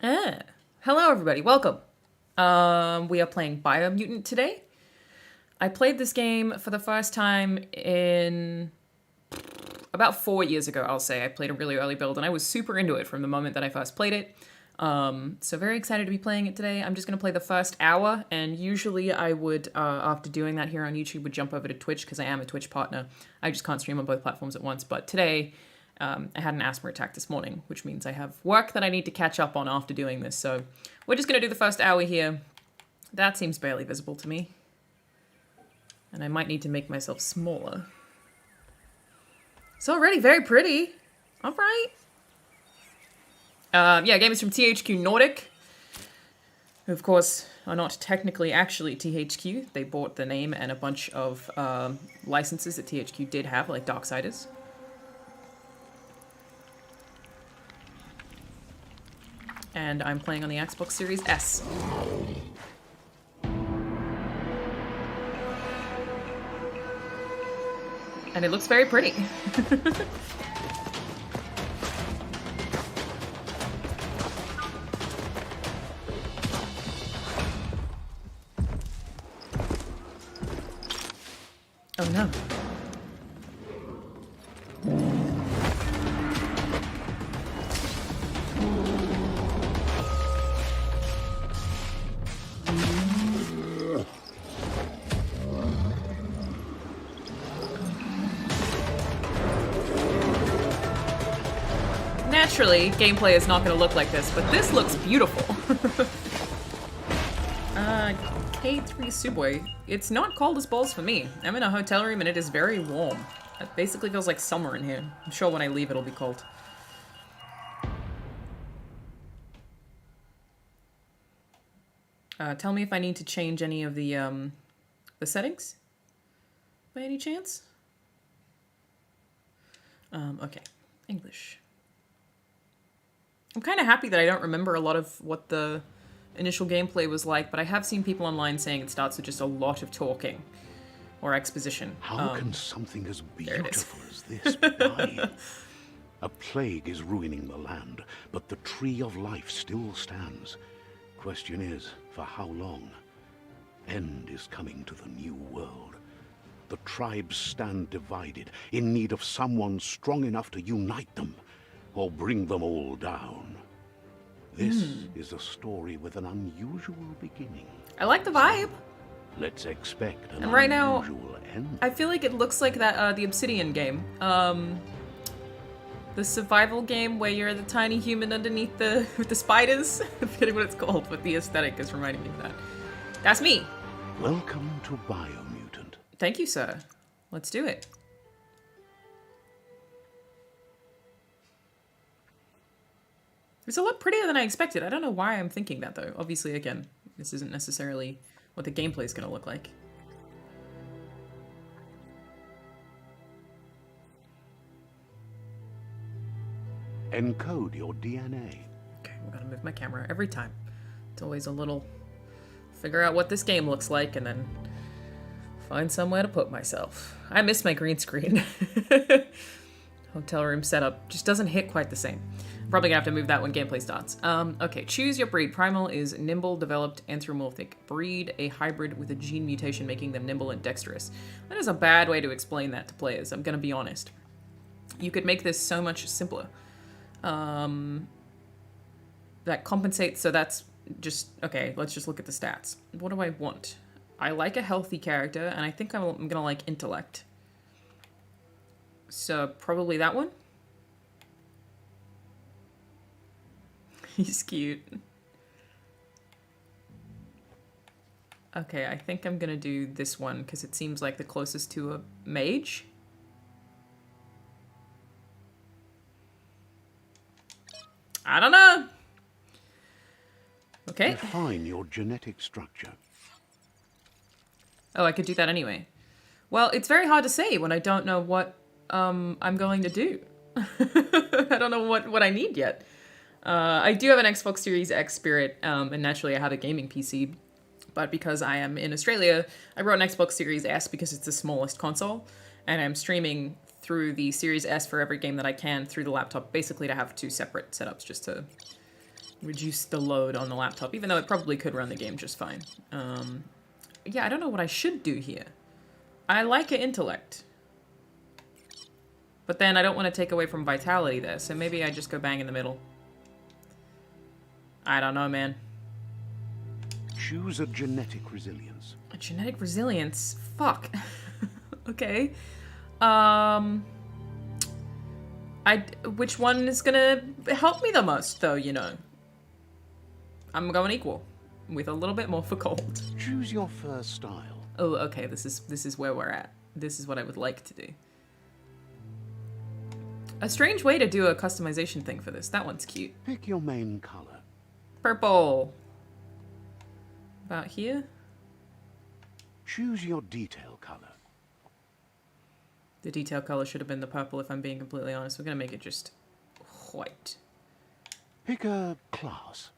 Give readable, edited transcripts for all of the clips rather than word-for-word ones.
Hello everybody, welcome. We are playing Biomutant today. I played this game for the first time in about 4 years ago, I'll say. I played a really early build and I was super into it from the moment that I first played it. So very excited to be playing it today. I'm just going to play the first hour, and usually I would, after doing that here on YouTube, would jump over to Twitch because I am a Twitch partner. I just can't stream on both platforms at once, but today I had an asthma attack this morning, which means I have work that I need to catch up on after doing this. So we're just going to do the first hour here. That seems barely visible to me. And I might need to make myself smaller. It's already very pretty. All right. Yeah, game is from THQ Nordic, who of course are not technically actually THQ. They bought the name and a bunch of licenses that THQ did have, like Darksiders. And I'm playing on the Xbox Series S. And it looks very pretty. Oh no. Naturally, gameplay is not going to look like this, but this looks beautiful. K3 Subway. It's not cold as balls for me. I'm in a hotel room and it is very warm. It basically feels like summer in here. I'm sure when I leave it'll be cold. Tell me if I need to change any of the settings? By any chance? Okay. English. I'm kind of happy that I don't remember a lot of what the initial gameplay was like, but I have seen people online saying it starts with just a lot of talking or exposition. How can something as beautiful as this die? A plague is ruining the land, but the tree of life still stands. Question is, for how long? End is coming to the new world. The tribes stand divided, in need of someone strong enough to unite them, or bring them all down. This is a story with an unusual beginning. I like the vibe. Let's expect an And right now, unusual end. I feel like it looks like that the Obsidian game. The survival game where you're the tiny human underneath with the spiders. I'm forgetting what it's called, but the aesthetic is reminding me of that. That's me. Welcome to Biomutant. Thank you, sir. Let's do it. It's a lot prettier than I expected. I don't know why I'm thinking that, though. Obviously, again, this isn't necessarily what the gameplay is going to look like. Encode your DNA. Okay, I'm going to move my camera every time. It's always a little... figure out what this game looks like, and then find somewhere to put myself. I miss my green screen. Hotel room setup just doesn't hit quite the same. I'm probably gonna have to move that when gameplay starts. Okay, choose your breed. Primal is nimble, developed, anthropomorphic. Breed, a hybrid with a gene mutation making them nimble and dexterous. That is a bad way to explain that to players, I'm gonna be honest. You could make this so much simpler. That compensates, so that's just, okay, let's just look at the stats. What do I want? I like a healthy character, and I think I'm gonna like intellect. So probably that one. He's cute. Okay, I think I'm gonna do this one because it seems like the closest to a mage. I don't know. Okay. Define your genetic structure. Oh, I could do that anyway. Well, it's very hard to say when I don't know what I'm going to do. I don't know what I need yet. I do have an Xbox Series X Spirit, and naturally I have a gaming PC, but because I am in Australia, I brought an Xbox Series S because it's the smallest console, and I'm streaming through the Series S for every game that I can through the laptop, basically to have two separate setups just to reduce the load on the laptop, even though it probably could run the game just fine. Yeah, I don't know what I should do here. I like an intellect. But then I don't want to take away from vitality there, so maybe I just go bang in the middle. I don't know, man. Choose a genetic resilience. A genetic resilience? Fuck. Okay. Which one is gonna help me the most, though, you know? I'm going equal, with a little bit more for cold. Choose your first style. Oh, okay, this is where we're at. This is what I would like to do. A strange way to do a customization thing for this. That one's cute. Pick your main color. Purple. About here? Choose your detail color. The detail color should have been the purple, if I'm being completely honest. We're gonna make it just white. Pick a class.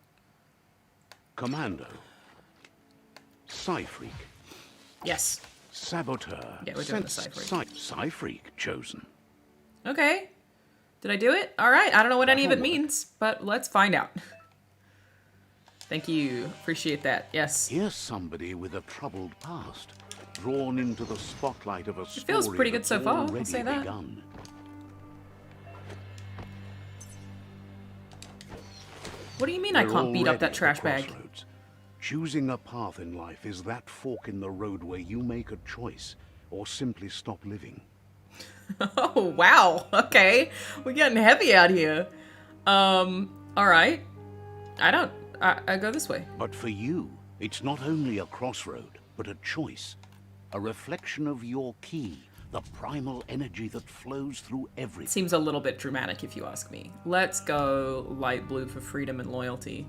Commando. Psy-Freak. Yes. Saboteur. Yeah, we're doing the Psy-Freak. Psy-Freak chosen. Okay. Did I do it? Alright, I don't know what any of it means, but let's find out. Thank you. Appreciate that. Yes. Here's somebody with a troubled past, drawn into the spotlight of a story. It feels pretty good so far, I'll already say that. begun. What do you mean I We're can't beat up already that at trash the bag? crossroads. Choosing a path in life is that fork in the road where you make a choice or simply stop living. Oh, wow. Okay. We're getting heavy out here. Alright. I go this way. But for you, it's not only a crossroad, but a choice. A reflection of your key, the primal energy that flows through everything. Seems a little bit dramatic if you ask me. Let's go light blue for freedom and loyalty.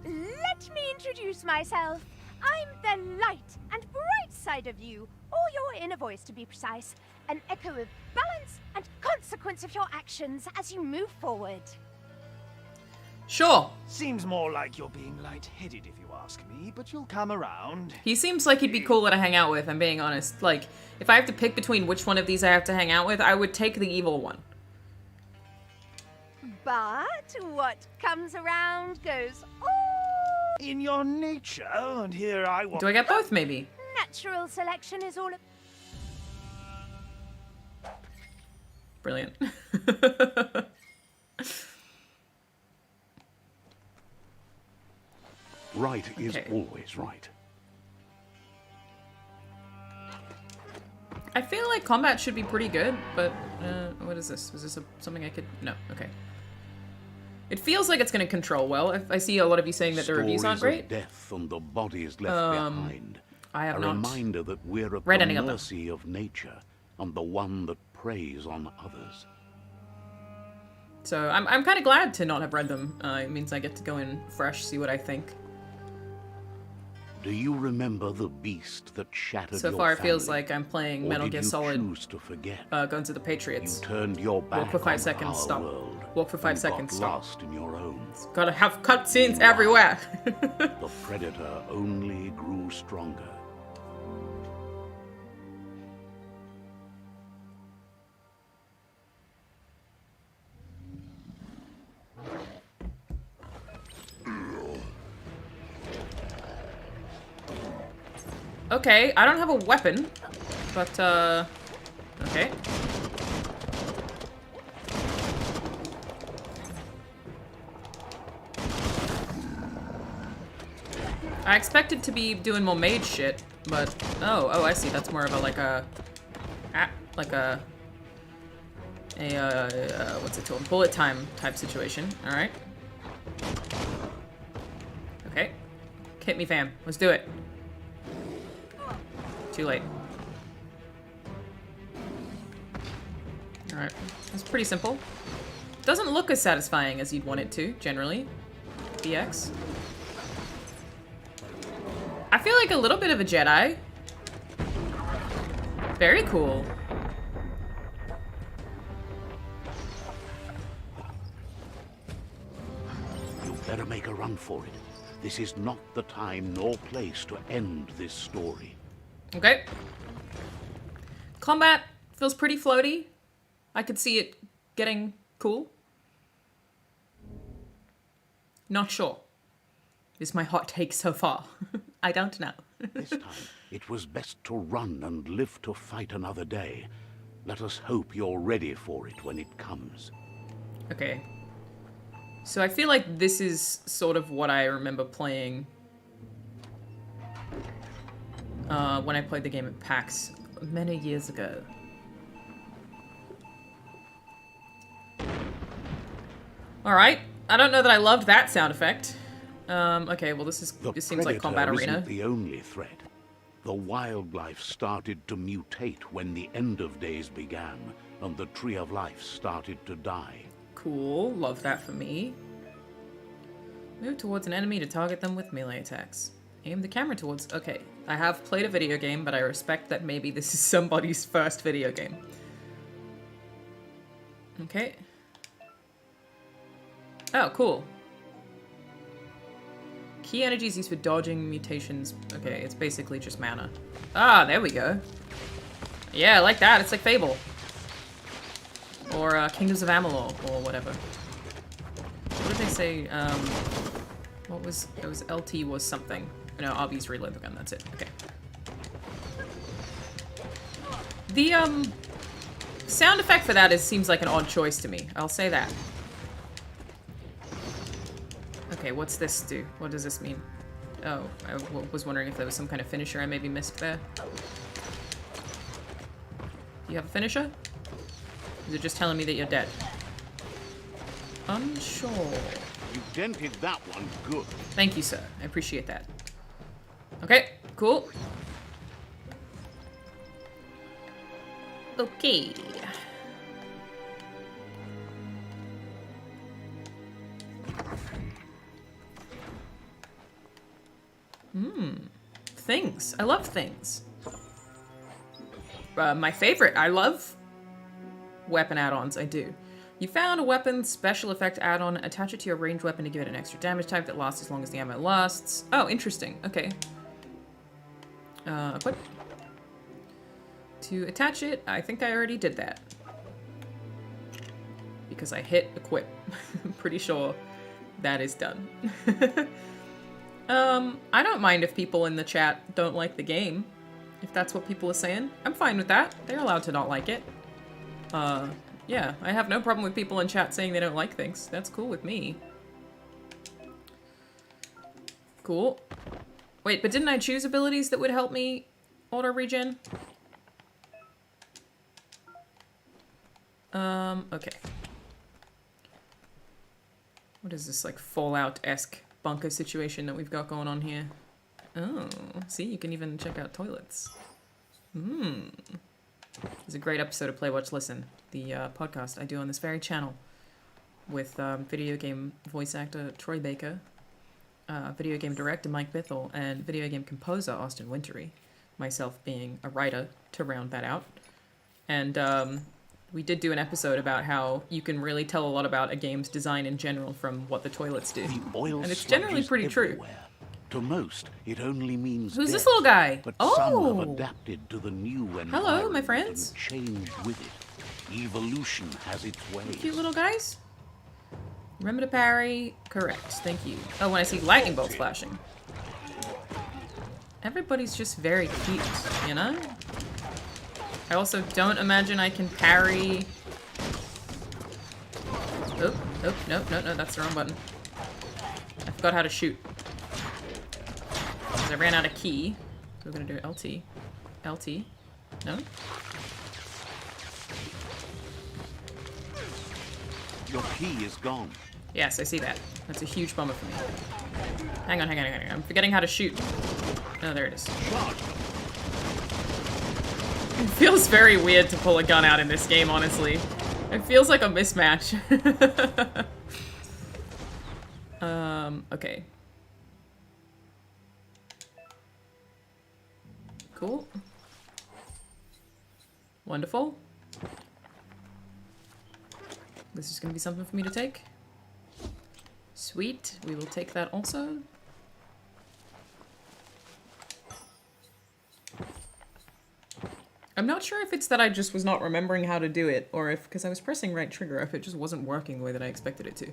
Let me introduce myself. I'm the light and bright side of you, or your inner voice to be precise. An echo of balance and consequence of your actions as you move forward. Sure. Seems more like you're being light-headed if you ask me, but you'll come around. He seems like he'd be cool to hang out with, I'm being honest. Like, if I have to pick between which one of these I have to hang out with, I would take the evil one. But what comes around goes all. In your nature, and here I want... Do I get both, maybe? Natural selection is all. Brilliant. Right is Okay. always right. I feel like combat should be pretty good, but what is this? Was this something I could... No, okay. It feels like it's going to control well. I see a lot of you saying that the reviews aren't Stories great. of death and the bodies left behind. I have a not reminder that we're at read the any of them. mercy of nature and the one that preys on others. So I'm kind of glad to not have read them. It means I get to go in fresh, see what I think. Do you remember the beast that shattered So your far, it feels family? like I'm playing Or Metal did Gear you Solid choose to forget? Guns of the You Patriots. turned your back for 5 on seconds, our stop. world Walk for 5 and seconds, got stop. lost in your own. Gotta have cutscenes everywhere. The predator only grew stronger. Okay, I don't have a weapon, but, okay. I expected to be doing more mage shit, but, oh, I see, that's more of a, what's it called, bullet time type situation, alright. Okay, hit me fam, let's do it. Too late. Alright. It's pretty simple. Doesn't look as satisfying as you'd want it to, generally. BX. I feel like a little bit of a Jedi. Very cool. You better make a run for it. This is not the time nor place to end this story. Okay. Combat feels pretty floaty. I could see it getting cool. Not sure. Is my hot take so far? I don't know. This time, it was best to run and live to fight another day. Let us hope you're ready for it when it comes. Okay. So I feel like this is sort of what I remember playing when I played the game at PAX many years ago. Alright. I don't know that I loved that sound effect. Okay, well this seems like combat arena. Isn't the only threat. The wildlife started to mutate when the end of days began, and the tree of life started to die. Cool, love that for me. Move towards an enemy to target them with melee attacks. Aim the camera towards... Okay, I have played a video game, but I respect that maybe this is somebody's first video game. Okay. Oh, cool. Key energy is used for dodging mutations. Okay, it's basically just mana. Ah, there we go. Yeah, I like that. It's like Fable. Or Kingdoms of Amalur, or whatever. What did they say? What was... It was LT was something. No, RB's reload the gun, that's it. Okay. The, sound effect for that seems like an odd choice to me. I'll say that. Okay, what's this do? What does this mean? Oh, I was wondering if there was some kind of finisher I maybe missed there. You have a finisher? Is it just telling me that you're dead? Unsure. You dented that one good. Thank you, sir. I appreciate that. Okay, cool. Okay. Things. I love things. My favorite. I love weapon add-ons. I do. You found a weapon special effect add-on. Attach it to your ranged weapon to give it an extra damage type that lasts as long as the ammo lasts. Oh, interesting. Okay. Equip. To attach it, I think I already did that. Because I hit equip. I'm pretty sure that is done. I don't mind if people in the chat don't like the game. If that's what people are saying. I'm fine with that. They're allowed to not like it. Yeah, I have no problem with people in chat saying they don't like things. That's cool with me. Cool. Wait, but didn't I choose abilities that would help me auto-regen? Okay. What is this, like, Fallout-esque bunker situation that we've got going on here? Oh, see, you can even check out toilets. It's a great episode of Play, Watch, Listen, the podcast I do on this very channel with video game voice actor Troy Baker, video game director Mike Bithell, and video game composer Austin Wintory, myself being a writer to round that out. And we did do an episode about how you can really tell a lot about a game's design in general from what the toilets do. The oil and it's generally pretty everywhere. True. To most, it only means Who's death, this little guy? But Oh! some have adapted to the new environment. Hello, my friends. And changed with it. Evolution has its ways. Cute little guys. Remember to parry. Correct. Thank you. Oh, when I see lightning bolts flashing. Everybody's just very cute, you know? I also don't imagine I can parry... Oh, no, that's the wrong button. I forgot how to shoot. Because I ran out of key. So we're gonna do LT. LT. No? Your key is gone. Yes, I see that. That's a huge bummer for me. Hang on. I'm forgetting how to shoot. Oh, there it is. It feels very weird to pull a gun out in this game, honestly. It feels like a mismatch. Okay. Cool. Wonderful. This is gonna be something for me to take. Sweet. We will take that also. I'm not sure if it's that I just was not remembering how to do it, or if, because I was pressing right trigger, if it just wasn't working the way that I expected it to.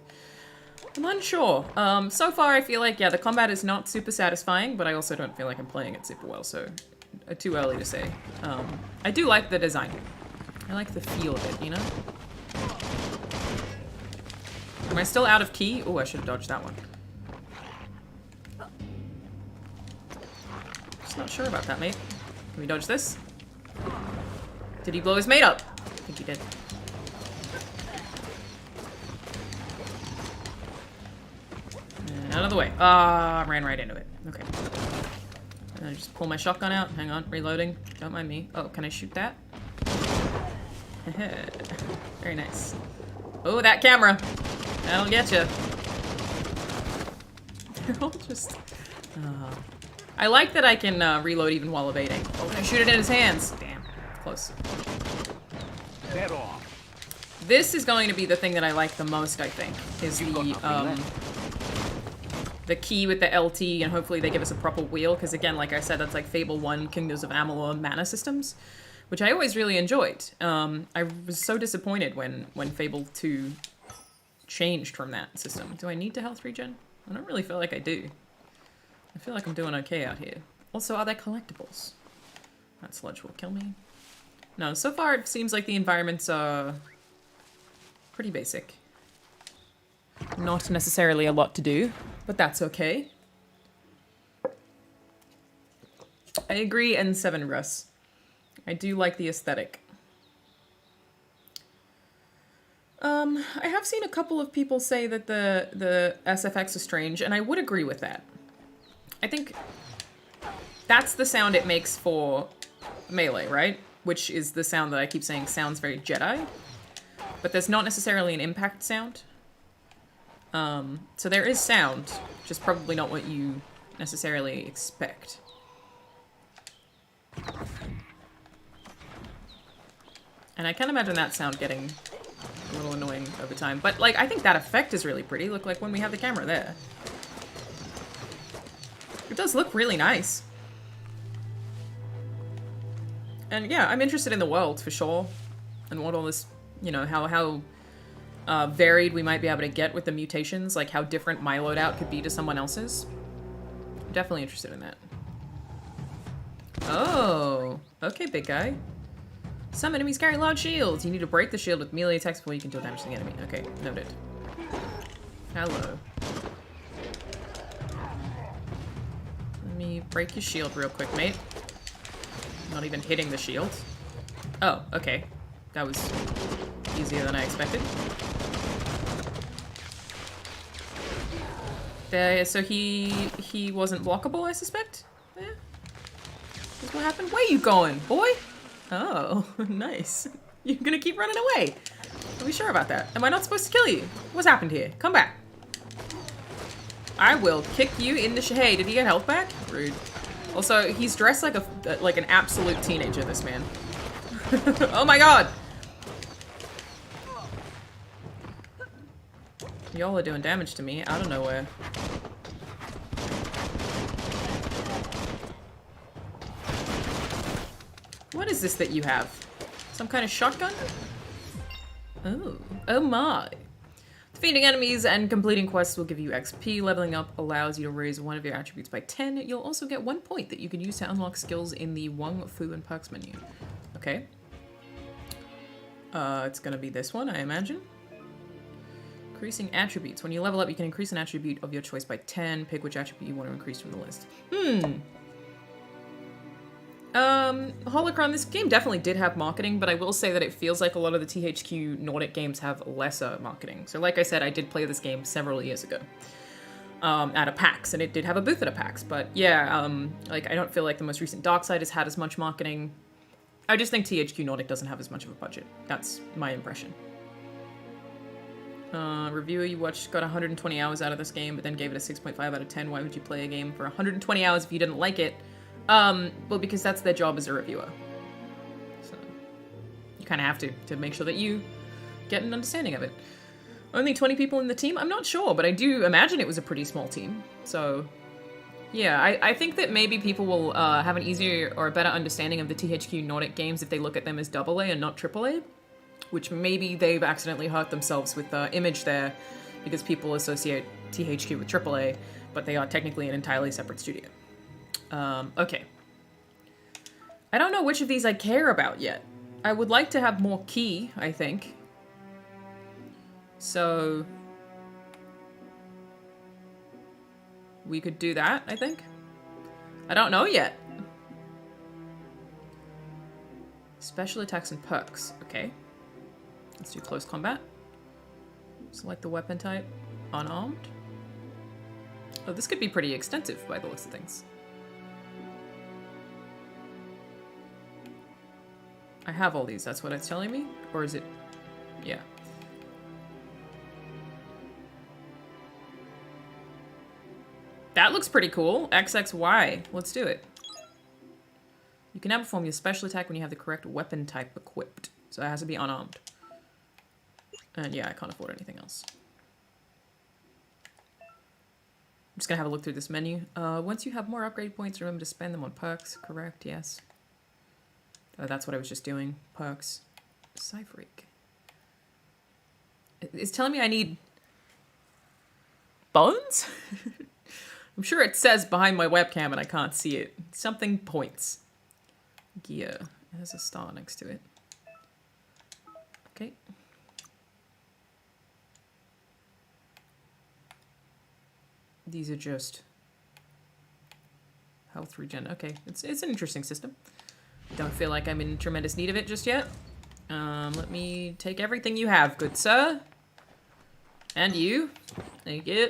I'm unsure. So far I feel like, yeah, the combat is not super satisfying, but I also don't feel like I'm playing it super well, so too early to say. I do like the design. I like the feel of it, you know? Am I still out of key? Oh, I should have dodged that one. Just not sure about that, mate. Can we dodge this? Did he blow his mate up? I think he did. And out of the way. Ah, I ran right into it. Okay. And I just pull my shotgun out. Hang on, reloading. Don't mind me. Oh, can I shoot that? Very nice. Oh, that camera. That'll get you. They're all just... I like that I can reload even while evading. Oh, can I shoot it in his hands? Damn. Close. Head off. This is going to be the thing that I like the most, I think. Is the key with the LT, and hopefully they give us a proper wheel, because again, like I said, that's like Fable 1, Kingdoms of Amalur mana systems, which I always really enjoyed. I was so disappointed when Fable 2 changed from that system. Do I need to health regen? I don't really feel like I do. I feel like I'm doing okay out here. Also, are there collectibles? That sludge will kill me. No, so far it seems like the environments are pretty basic. Not necessarily a lot to do, but that's okay. I agree, and 7 Russ. I do like the aesthetic. I have seen a couple of people say that the SFX are strange, and I would agree with that. I think that's the sound it makes for melee, right? Which is the sound that I keep saying sounds very Jedi. But there's not necessarily an impact sound. So there is sound, just probably not what you necessarily expect. And I can imagine that sound getting a little annoying over time. But, like, I think that effect is really pretty. Look, like when we have the camera there. It does look really nice. And yeah, I'm interested in the world, for sure. And what all this, you know, how varied we might be able to get with the mutations. Like, how different my loadout could be to someone else's. I'm definitely interested in that. Oh, okay, big guy. Some enemies carry large shields. You need to break the shield with melee attacks before you can deal damage to the enemy. Okay, noted. Hello. Let me break your shield real quick, mate. Not even hitting the shield. Oh, okay. That was easier than I expected. So he wasn't blockable, I suspect? Yeah. That's what happened? Where you going, boy? Oh, nice. You're gonna keep running away. Are we sure about that? Am I not supposed to kill you? What's happened here? Come back. I will kick you in the hey, did he get health back? Rude. Also, he's dressed like an absolute teenager, this man. Oh my god! Y'all are doing damage to me out of nowhere. What is this that you have? Some kind of shotgun? Oh. Oh my. Defeating enemies and completing quests will give you XP. Leveling up allows you to raise one of your attributes by 10. You'll also get 1 point that you can use to unlock skills in the Wong, Fu, and Perks menu. Okay. It's gonna be this one, I imagine. Increasing attributes. When you level up, you can increase an attribute of your choice by 10. Pick which attribute you want to increase from the list. Holocron, this game definitely did have marketing, but I will say that it feels like a lot of the THQ Nordic games have lesser marketing. So like I said, I did play this game several years ago at a PAX, and it did have a booth at a PAX. But yeah, like I don't feel like the most recent Darkside has had as much marketing. I just think THQ Nordic doesn't have as much of a budget. That's my impression. Reviewer you watched got 120 hours out of this game, but then gave it a 6.5 out of 10. Why would you play a game for 120 hours if you didn't like it? Well, because that's their job as a reviewer. So, you kind of have to make sure that you get an understanding of it. Only 20 people in the team? I'm not sure, but I do imagine it was a pretty small team. So, yeah, I think that maybe people will have an easier or a better understanding of the THQ Nordic games if they look at them as AA and not AAA, which maybe they've accidentally hurt themselves with the image there because people associate THQ with AAA, but they are technically an entirely separate studio. Okay. I don't know which of these I care about yet. I would like to have more key, I think. So... we could do that, I think. I don't know yet. Special attacks and perks. Okay. Let's do close combat. Select the weapon type. Unarmed. Oh, this could be pretty extensive by the looks of things. I have all these, that's what it's telling me? Or is it... yeah. That looks pretty cool. XXY. Let's do it. You can now perform your special attack when you have the correct weapon type equipped. So it has to be unarmed. And yeah, I can't afford anything else. I'm just gonna have a look through this menu. Once you have more upgrade points, remember to spend them on perks. Correct, yes. That's what I was just doing. Perks. Cypheric. It's telling me I need... bones? I'm sure it says behind my webcam and I can't see it. Something points. Gear. There's a star next to it. Okay. These are just health regen. Okay, it's an interesting system. Don't feel like I'm in tremendous need of it just yet. Let me take everything you have, good sir. And you. Thank you.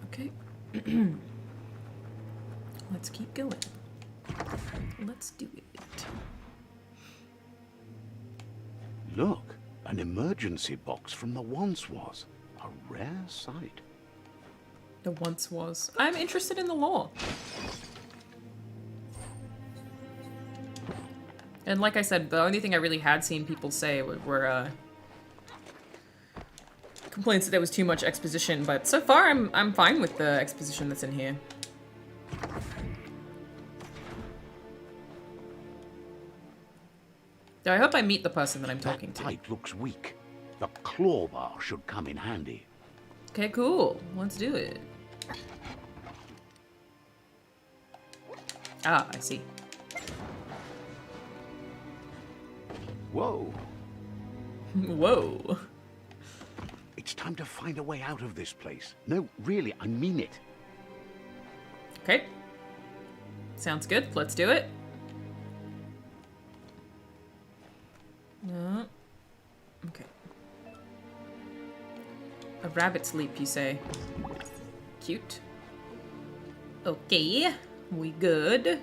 Okay. Let's keep going. Let's do it. Look, an emergency box from the once was. A rare sight. The once was. I'm interested in the lore. And like I said, the only thing I really had seen people say were complaints that there was too much exposition, but so far I'm fine with the exposition that's in here. I hope I meet the person that I'm talking to. That pipe looks weak. The claw bar should come in handy. Okay, cool. Let's do it. Ah, I see. Whoa. Whoa. It's time to find a way out of this place. No, really, I mean it. Okay. Sounds good. Let's do it. Okay. A rabbit's leap, you say? Cute. Okay. We good.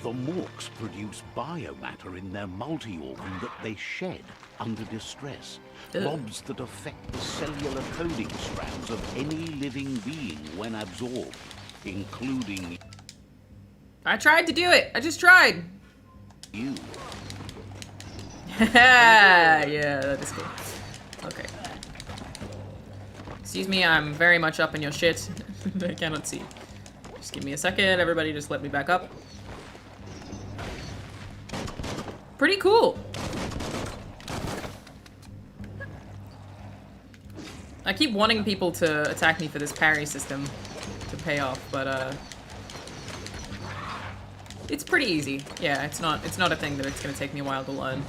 The Morks produce biomatter in their multi-organ that they shed under distress. Ugh. Blobs that affect the cellular coding strands of any living being when absorbed, including... I tried to do it! I just tried! you. Yeah, that is cool. Okay. Excuse me, I'm very much up in your shit. I cannot see. Just give me a second, everybody just let me back up. Pretty cool. I keep wanting people to attack me for this parry system to pay off, but it's pretty easy. Yeah, it's not a thing that it's gonna take me a while to learn.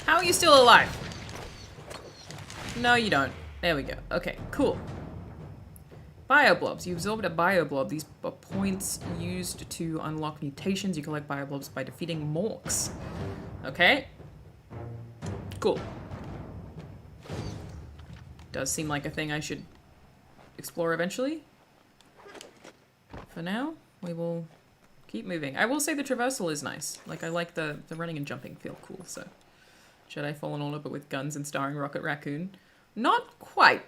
How are you still alive? No, you don't. There we go. Okay, cool. Bioblobs. You absorbed a bioblob. These are points used to unlock mutations. You collect bioblobs by defeating Morks. Okay. Cool. Does seem like a thing I should explore eventually. For now, we will keep moving. I will say the traversal is nice. Like, I like the running and jumping feel cool, so. Jedi Fallen Order, but with guns and starring Rocket Raccoon. Not quite.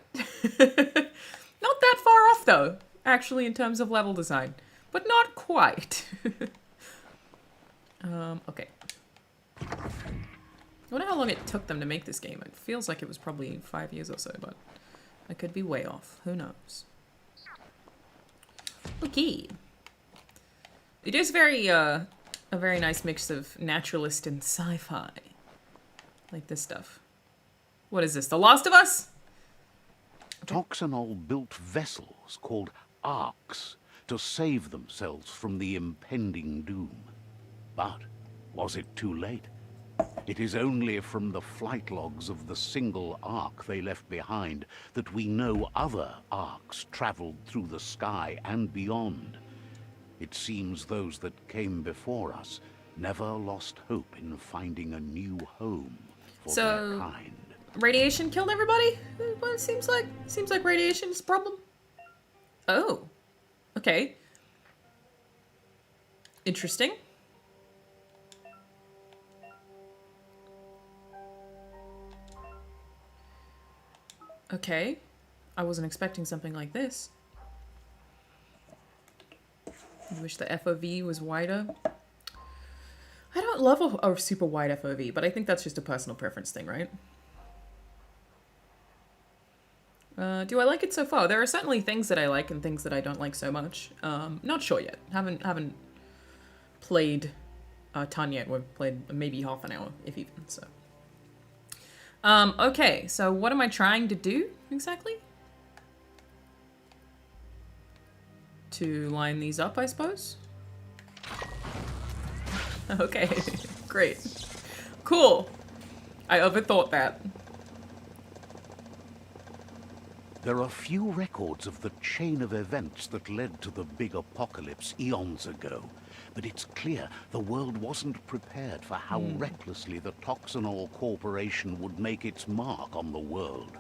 Not that far off, though, actually, in terms of level design. But not quite. Okay. I wonder how long it took them to make this game. It feels like it was probably 5 years or so, but I could be way off. Who knows? Okay. It is a very nice mix of naturalist and sci-fi. Like this stuff. What is this, The Last of Us? Toxanol built vessels called arks to save themselves from the impending doom. But was it too late? It is only from the flight logs of the single ark they left behind that we know other arks traveled through the sky and beyond. It seems those that came before us never lost hope in finding a new home for their kind. Radiation killed everybody? What it seems like? Seems like radiation is a problem. Oh. Okay. Interesting. Okay. I wasn't expecting something like this. I wish the FOV was wider. I don't love a super wide FOV, but I think that's just a personal preference thing, right? Do I like it so far? There are certainly things that I like and things that I don't like so much. Not sure yet. Haven't played a ton yet. We've played maybe half an hour, if even, so. Okay, so what am I trying to do exactly? To line these up, I suppose? Okay, great. Cool. I overthought that. There are few records of the chain of events that led to the big apocalypse eons ago, but it's clear the world wasn't prepared for how recklessly the Toxanol Corporation would make its mark on the world.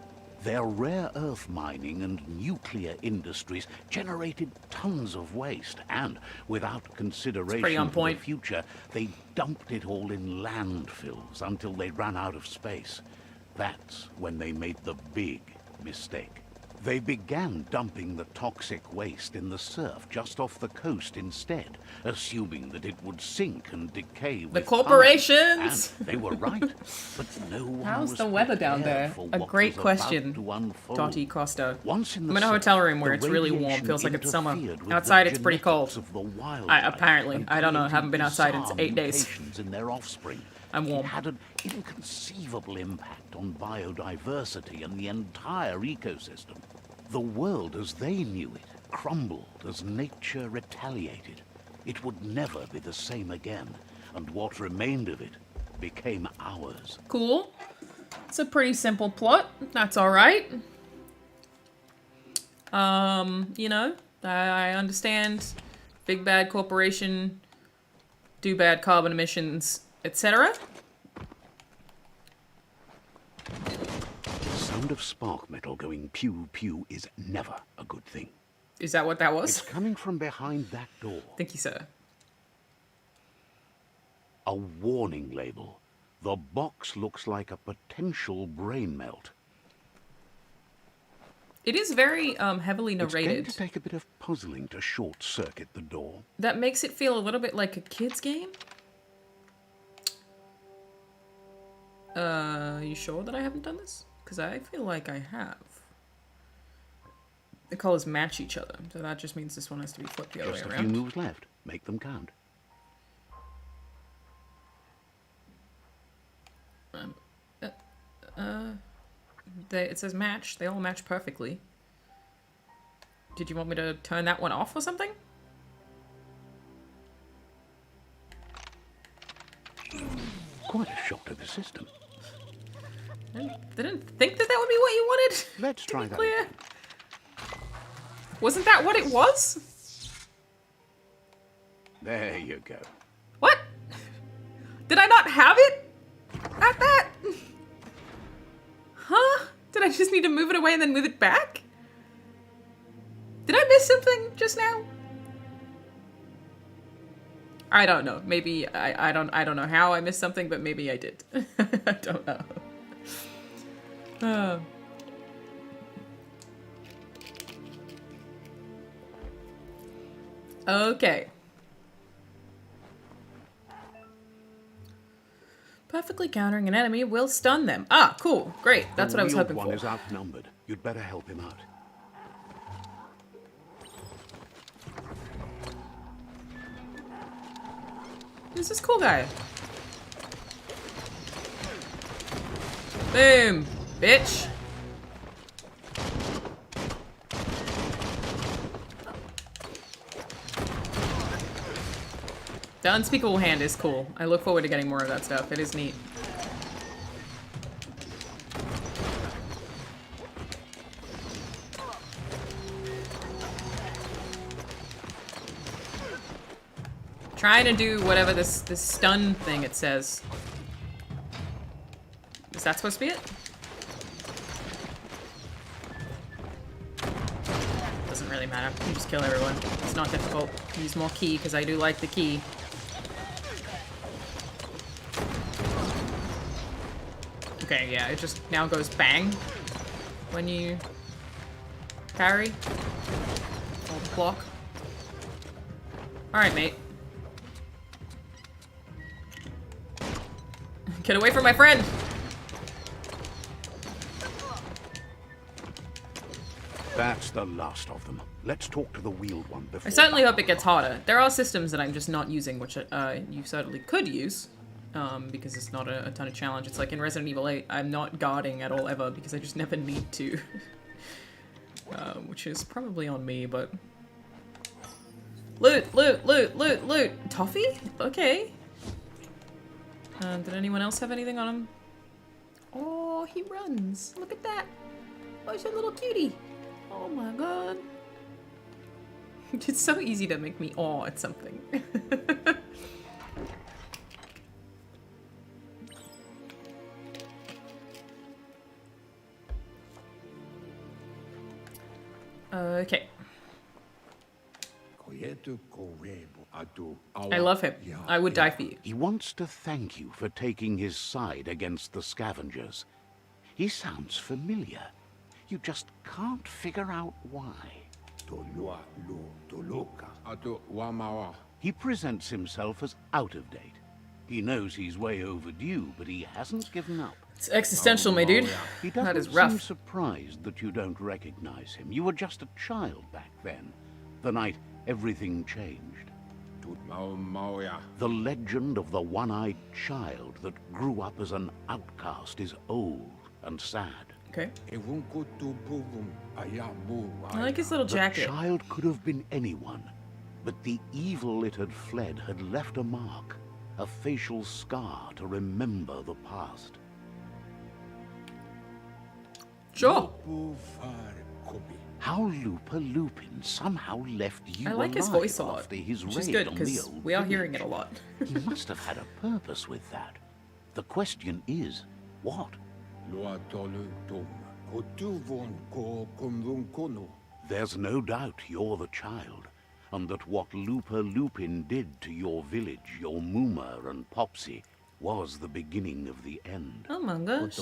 Their rare earth mining and nuclear industries generated tons of waste, and without consideration for the future, they dumped it all in landfills until they ran out of space. That's when they made the big mistake. They began dumping the toxic waste in the surf just off the coast instead, assuming that it would sink and decay with the corporations! time. And they were right, but no one How's was the weather down prepared there? for A what great was question, about to unfold. Dottie Costa. Once in the I'm in a surf, hotel room where the it's really warm. radiation Feels like it's summer. interfered with Outside the it's pretty cold. genetics of the wildlife Apparently. and I don't know. I created haven't been outside in bizarre 8 days. mutations in their offspring. I'm warm. It had an inconceivable impact on biodiversity and the entire ecosystem. The world as they knew it crumbled as nature retaliated. It would never be the same again, and what remained of it became ours. Cool. It's a pretty simple plot. That's alright. You know, I understand big bad corporation, do bad carbon emissions, etc. The sound of spark metal going pew-pew is never a good thing. Is that what that was? It's coming from behind that door. Thank you, sir. A warning label. The box looks like a potential brain melt. It is very heavily narrated. It's going to take a bit of puzzling to short-circuit the door. That makes it feel a little bit like a kid's game. You sure that I haven't done this? Because I feel like I have. The colors match each other, so that just means this one has to be flipped the other way Just a around. few moves left. Make them count. It says match. They all match perfectly. Did you want me to turn that one off or something? Quite a shock to the system. I didn't think that would be what you wanted. Let's try that Clear. again. Wasn't that what it was? There you go. What? Did I not have it at that? Huh? Did I just need to move it away and then move it back? Did I miss something just now? I don't know. Maybe I don't know how I missed something, but maybe I did. I don't know. Okay. perfectly countering an enemy will stun them. Ah, cool. Great. That's what I was hoping The for. one is outnumbered. You'd better help him out. Who's this cool guy? Boom, bitch. The unspeakable hand is cool. I look forward to getting more of that stuff. It is neat. Trying to do whatever this stun thing it says. Is that supposed to be it? Doesn't really matter. You just kill everyone. It's not difficult. Use more key because I do like the key. Okay, yeah, it just now goes bang when you parry or block. Alright, mate. Get away from my friend! That's the last of them. Let's talk to the wheeled one before... I certainly hope it gets harder. There are systems that I'm just not using, which you certainly could use. Because it's not a ton of challenge. It's like in Resident Evil 8, I'm not guarding at all ever because I just never need to. Which is probably on me, but... Loot, loot, loot, loot, loot! Toffee? Okay. Did anyone else have anything on him? Oh, he runs. Look at that. Oh, he's a little cutie. Oh my god. It's so easy to make me awe at something. Okay. I love him. I would die for you. He wants to thank you for taking his side against the scavengers. He sounds familiar. You just can't figure out why. He presents himself as out of date. He knows he's way overdue, but he hasn't given up. It's existential, my dude. He That is doesn't rough. seem surprised that you don't recognize him. You were just a child back then, the night everything changed. The legend of the one-eyed child that grew up as an outcast is old and sad. Okay. I like his little jacket. The child could have been anyone, but the evil it had fled had left a mark, a facial scar to remember the past. Sure. How LUPA-LUPIN somehow left you I like his alive voice a lot, after his which is raid good on the because old we are village. hearing it a lot. He must have had a purpose with that. The question is, what? There's no doubt you're the child, and that what LUPA-LUPIN did to your village, your Muma and Popsy, was the beginning of the end. Oh my gosh.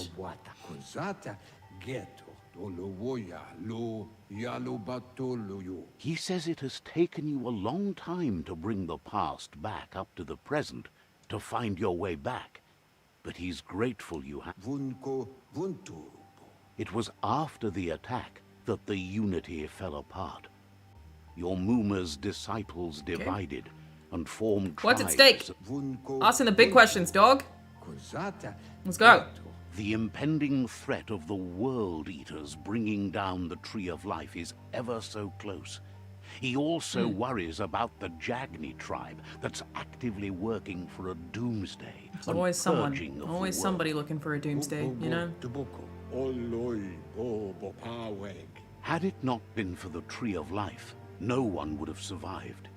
He says it has taken you a long time to bring the past back up to the present, to find your way back. But he's grateful you have. It was after the attack that the unity fell apart. Your Muma's disciples divided and formed What's at tribes. stake? Asking the big questions, dog. Let's go. The impending threat of the World Eaters bringing down the Tree of Life is ever so close. He also worries about the Jagni tribe that's actively working for a doomsday. There's always someone. Purging of the Always world. somebody looking for a doomsday, you know? Had it not been for the Tree of Life, no one would have survived.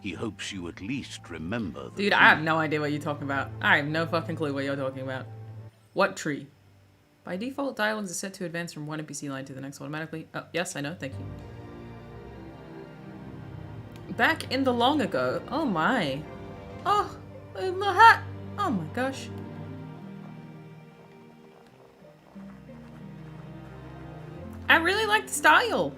He hopes you at least remember the Dude, tree. I have no idea what you're talking about. I have no fucking clue what you're talking about. What tree? By default, dialogues are set to advance from one NPC line to the next automatically. Oh, yes, I know, thank you. Back in the long ago. Oh my. Oh, in the hat. Oh my gosh. I really like the style.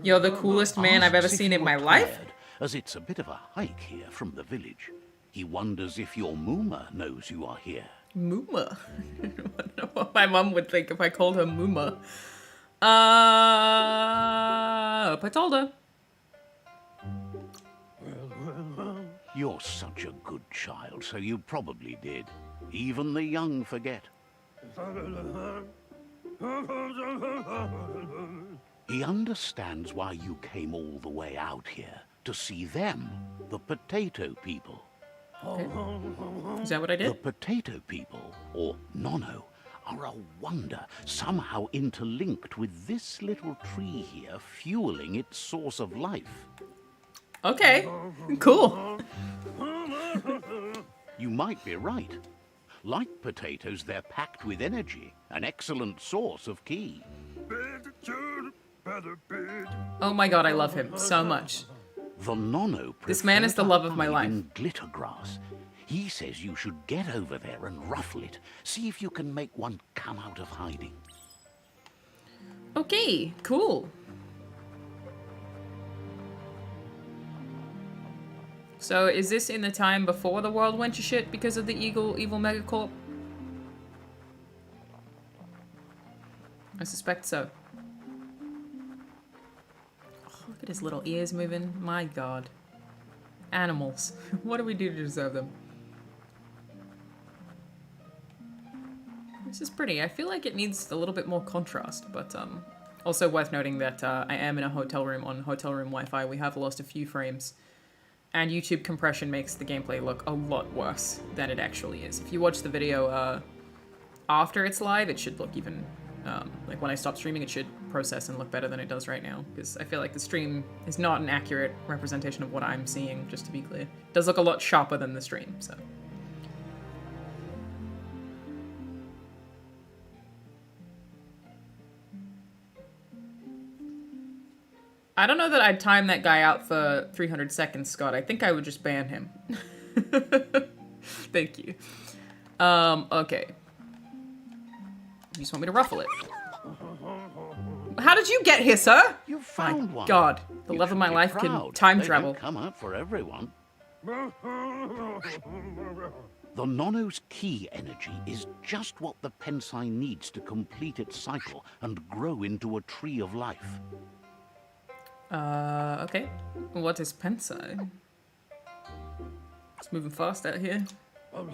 You're the coolest man I've ever Asks if sin you're my life? tired, as it's a bit of a hike here from the village. He wonders if your Mooma knows you are here. Mooma. I don't know what my mum would think if I called her Mooma. I told her. You're such a good child, so you probably did. Even the young forget. He understands why you came all the way out here, to see them, the potato people. Okay. Is that what I The did? potato people, or NONO, are a wonder, somehow interlinked with this little tree here, fueling its source of life. Okay. Cool. You might be right. Like potatoes, they're packed with energy, an excellent source of ki. Oh my god, I love him so much. The NONO This man is the love of my life. in glittergrass. He says you should get over there and ruffle it. See if you can make one come out of hiding. Okay, cool. So is this in the time before the world went to shit because of the evil megacorp? I suspect so. Oh, look at his little ears moving. My god. Animals. What do we do to deserve them? This is pretty. I feel like it needs a little bit more contrast, but also worth noting that I am in a hotel room on hotel room Wi-Fi. We have lost a few frames. And YouTube compression makes the gameplay look a lot worse than it actually is. If you watch the video after it's live, it should look even, like when I stop streaming, it should process and look better than it does right now. Because I feel like the stream is not an accurate representation of what I'm seeing, just to be clear. It does look a lot sharper than the stream, so. I don't know that I'd time that guy out for 300 seconds, Scott. I think I would just ban him. Thank you. Okay. You just want me to ruffle it. How did you get here, sir? You found My one. God, the You love of should my be life can proud. time They travel. don't come up for everyone. The NONO's ki energy is just what the PENSAI needs to complete its cycle and grow into a tree of life. Okay. What is PENSAI? It's moving fast out here. Show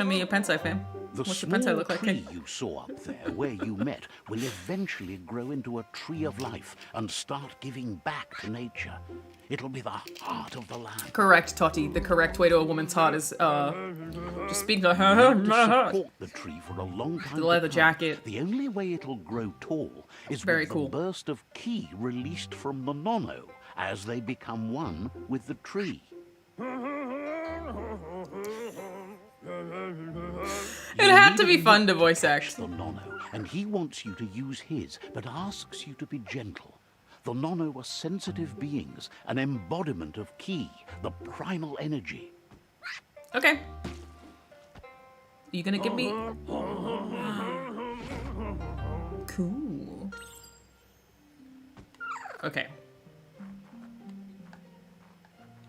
me your PENSAI, fam. The What's the small PENSAI look like? tree you saw up there where you met will eventually grow into a tree of life and start giving back to nature. It'll be the heart of the land. Correct, Totty. The correct way to a woman's heart is, just speak to To her. support the tree for a long time The to leather come. jacket. The only way it'll grow tall is Very with cool. the burst of ki released from the NONO as they become one with the tree. It had to be fun to voice act. The NONO, and he wants you to use his, but asks you to be gentle. The NONO are sensitive beings, an embodiment of ki, the primal energy. Okay. You gonna give me... Cool. Okay.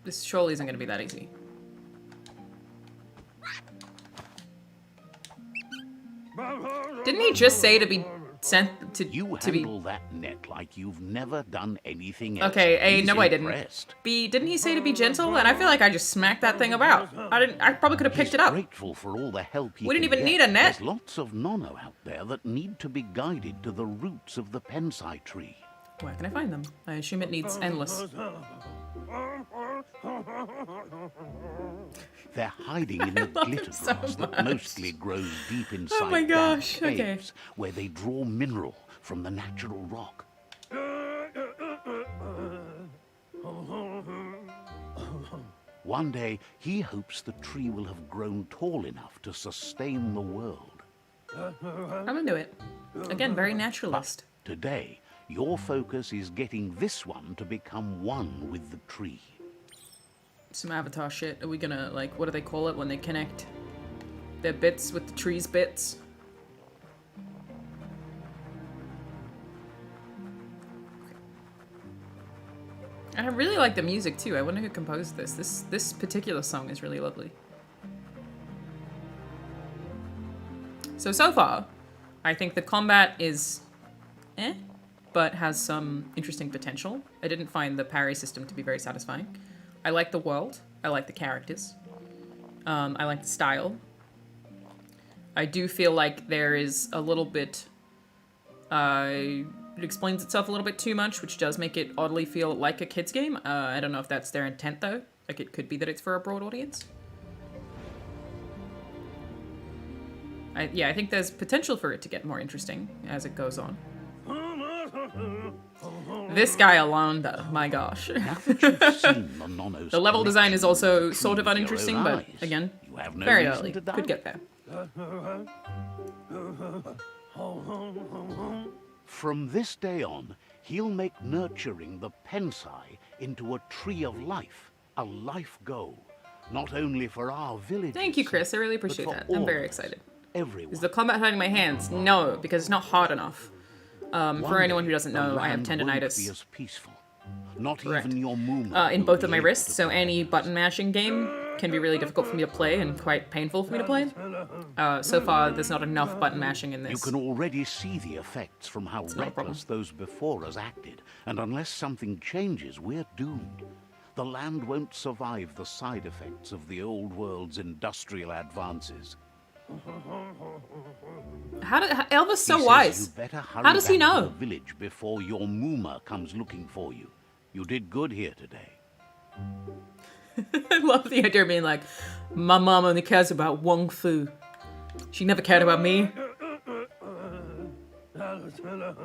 This surely isn't gonna be that easy. Didn't he just say to be sent to You to be... handle that net like you've never done anything else. Okay, A, He's no I didn't. impressed. B, didn't he say to be gentle? And I feel like I just smacked that thing about. I probably could have picked He's it up. grateful for all the help he We didn't can even get. need a net. There's lots of NONO out there that need to be guided to the roots of the PENSAI tree. Where can I find them? I assume it needs endless. They're hiding in the love him glitter so grass much. that mostly grows deep inside my damp gosh, caves, okay. where they draw mineral from the natural rock. One day, he hopes the tree will have grown tall enough to sustain the world. I'm into it. Again, very naturalist. Today, your focus is getting this one to become one with the tree. Some Avatar shit. Are we gonna, like, what do they call it when they connect their bits with the tree's bits? I really like the music too. I wonder who composed this. This particular song is really lovely. So far, I think the combat is but has some interesting potential. I didn't find the parry system to be very satisfying. I like the world. I like the characters. I like the style. I do feel like there is a little bit... it explains itself a little bit too much, which does make it oddly feel like a kid's game. I don't know if that's their intent, though. Like, it could be that it's for a broad audience. I think there's potential for it to get more interesting as it goes on. This guy alone, though, my gosh. The level design is also sort of uninteresting, but again, very early. Could get there. From this day on, he'll make nurturing the PENSAI into a tree of life, a life goal, not only for our village. Thank you, Chris. I really appreciate that. I'm very excited. Everyone. Is the combat hurting my hands? No, because it's not hard enough. For anyone who doesn't know, I have tendinitis. Be as peaceful. Not even your in both of my wrists, so any button mashing game can be really difficult for me to play and quite painful for me to play. So far, there's not enough button mashing in this. You can already see the effects from how reckless those before us acted, and unless something changes, we're doomed. The land won't survive the side effects of the old world's industrial advances. Elvis so wise? How does he know? The village before your Mooma comes looking for you. You did good here today. I love the idea of being like, my mom only cares about Wong Fu. She never cared about me.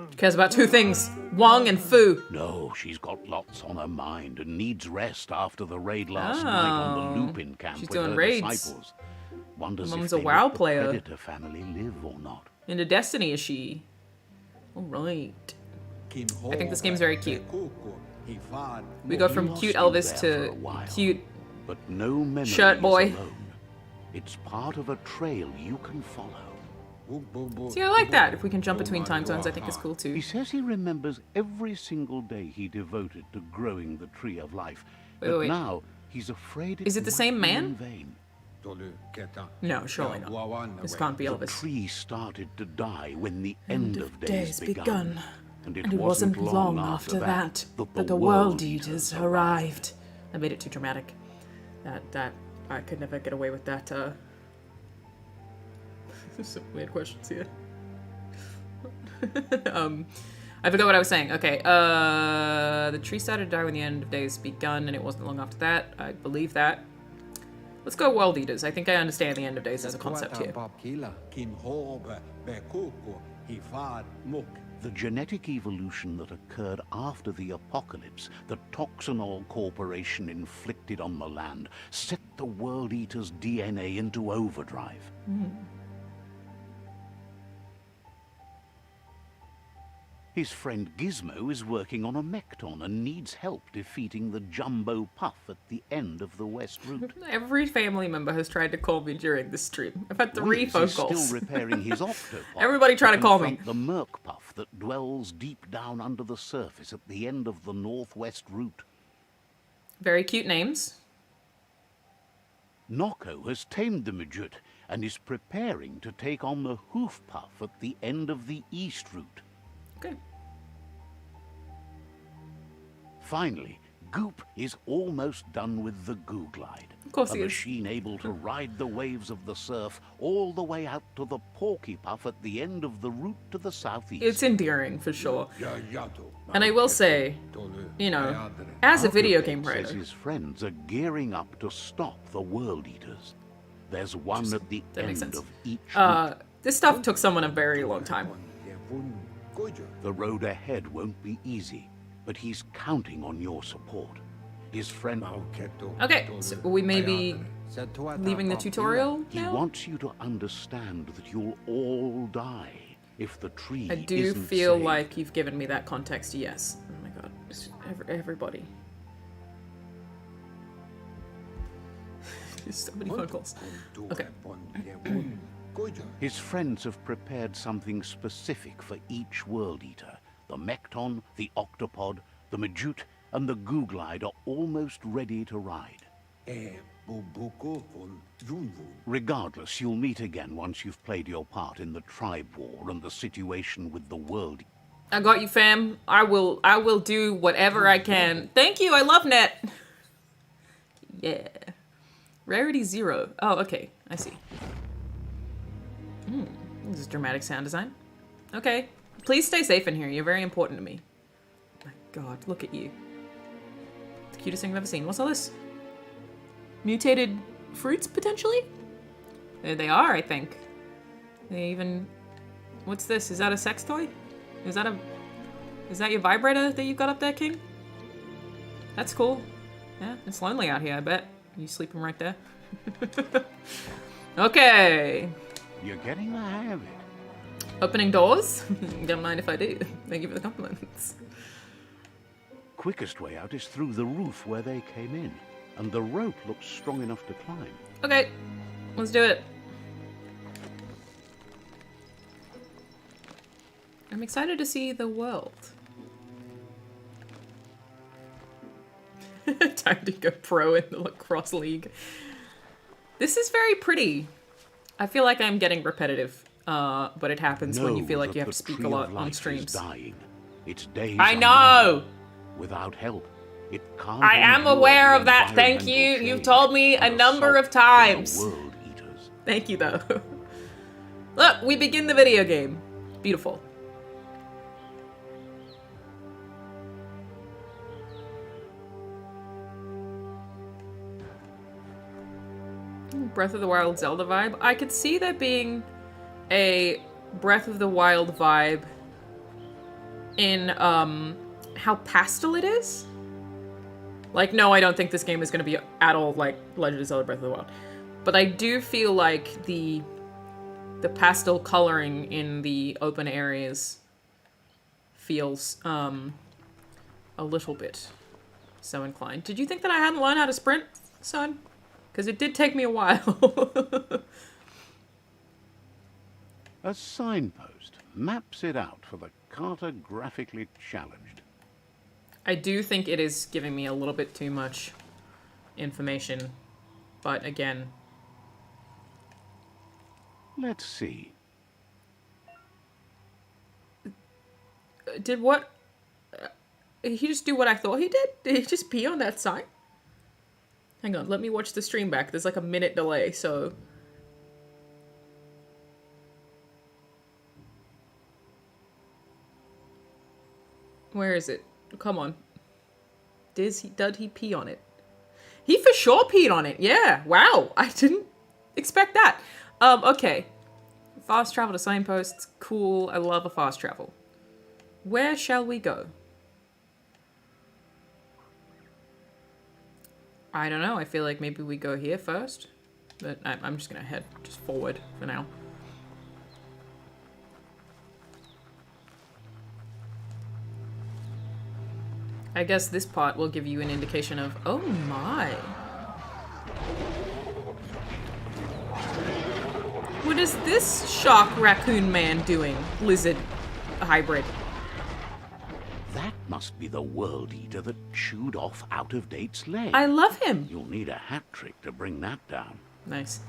She cares about two things, Wong and Fu. No, she's got lots on her mind and needs rest after the raid last night on the Lupin camp with her disciples. Wonders Mom's if a they WoW let the player. Predator family live or not. Into Destiny, is she? Alright. I think this game's very cute. We go from cute Elvis to cute but no memory shirt boy. alone. It's part of a trail you can follow. See, I like that. If we can jump between time zones, I think it's cool too. He says he remembers every single day he devoted to growing the tree of life. Wait, but wait. now he's afraid Is it the same might be man? in vain. No, surely not. This can't be The Elvis. tree started to die when the end of days begun. And And it wasn't long after that the World Eaters arrived. I made it too dramatic. That I could never get away with that. There's some weird questions here. I forgot what I was saying. Okay, the tree started to die when the end of days begun, and it wasn't long after that. I believe that. Let's go World Eaters. I think I understand the end of days as a concept here. The genetic evolution that occurred after the apocalypse that Toxanol Corporation inflicted on the land set the World Eater's DNA into overdrive. His friend Gizmo is working on a Mekton and needs help defeating the Jumbo Puff at the end of the West Route. Every family member has tried to call me during this stream. I've had 3 phone Wiz is calls. still repairing his octopod. Everybody try to call me. The Merc Puff that dwells deep down under the surface at the end of the Northwest Route. Very cute names. Noko has tamed the Majut and is preparing to take on the Hoof Puff at the end of the East Route. Okay. Finally, Goop is almost done with the Goo Glide. Of course he a is. machine able to ride the waves of the surf all the way out to the Porky Puff at the end of the route to the southeast. It's endearing, for sure. And I will say, you know, as a video game Says writer... his friends are gearing up to stop the World Eaters. There's one at the end of each route. This stuff took someone a very long time. The road ahead won't be easy, but he's counting on your support. His friend... Okay, so we may be leaving the tutorial He now? wants you to understand that you'll all die if the tree I do isn't feel saved. like you've given me that context, yes. Oh my god, it's everybody. There's so many phone calls. Okay. His friends have prepared something specific for each World Eater. The Mekton, the Octopod, the Majut, and the Googlide are almost ready to ride. Regardless, you'll meet again once you've played your part in the tribe war and the situation with the world. I got you, fam. I will do whatever I can. Thank you, I love net. Yeah. Rarity 0. Oh, okay, I see. This is dramatic sound design. Okay. Please stay safe in here. You're very important to me. My god, look at you. The cutest thing I've ever seen. What's all this? Mutated fruits, potentially? There they are, I think. They even... What's this? Is that a sex toy? Is that your vibrator that you've got up there, King? That's cool. Yeah, it's lonely out here, I bet. You sleeping right there? Okay. You're getting the hang of it. Opening doors? Don't mind if I do. Thank you for the compliments. Quickest way out is through the roof where they came in, and the rope looks strong enough to climb. Okay, let's do it. I'm excited to see the world. Time to go pro in the lacrosse league. This is very pretty. I feel like I'm getting repetitive, but it happens when you feel like you have to speak a lot on streams. Dying. Its days I know! Without help, it can't. I am aware of that, thank you. You've told me a number of times. World eaters. Thank you, though. Look, we begin the video game. Beautiful. Breath of the Wild Zelda vibe. I could see there being a Breath of the Wild vibe in how pastel it is. Like, no, I don't think this game is going to be at all like Legend of Zelda Breath of the Wild. But I do feel like the pastel coloring in the open areas feels a little bit so inclined. Did you think that I hadn't learned how to sprint, son? Because it did take me a while. A signpost maps it out for the cartographically challenged. I do think it is giving me a little bit too much information, but again... Let's see. Did what... Did he just do what I thought he did? Did he just pee on that sign? Hang on, let me watch the stream back. There's like a minute delay, so... Where is it? Come on. Did he pee on it? He for sure peed on it, yeah. Wow, I didn't expect that. Okay. Fast travel to signposts, cool. I love a fast travel. Where shall we go? I don't know, I feel like maybe we go here first. But I'm just gonna head just forward for now. I guess this part will give you an indication of, oh my. What is this shark raccoon man doing? Lizard hybrid. That must be the world eater that chewed off Out-of-Date's leg. I love him. You'll need a hat trick to bring that down. Nice.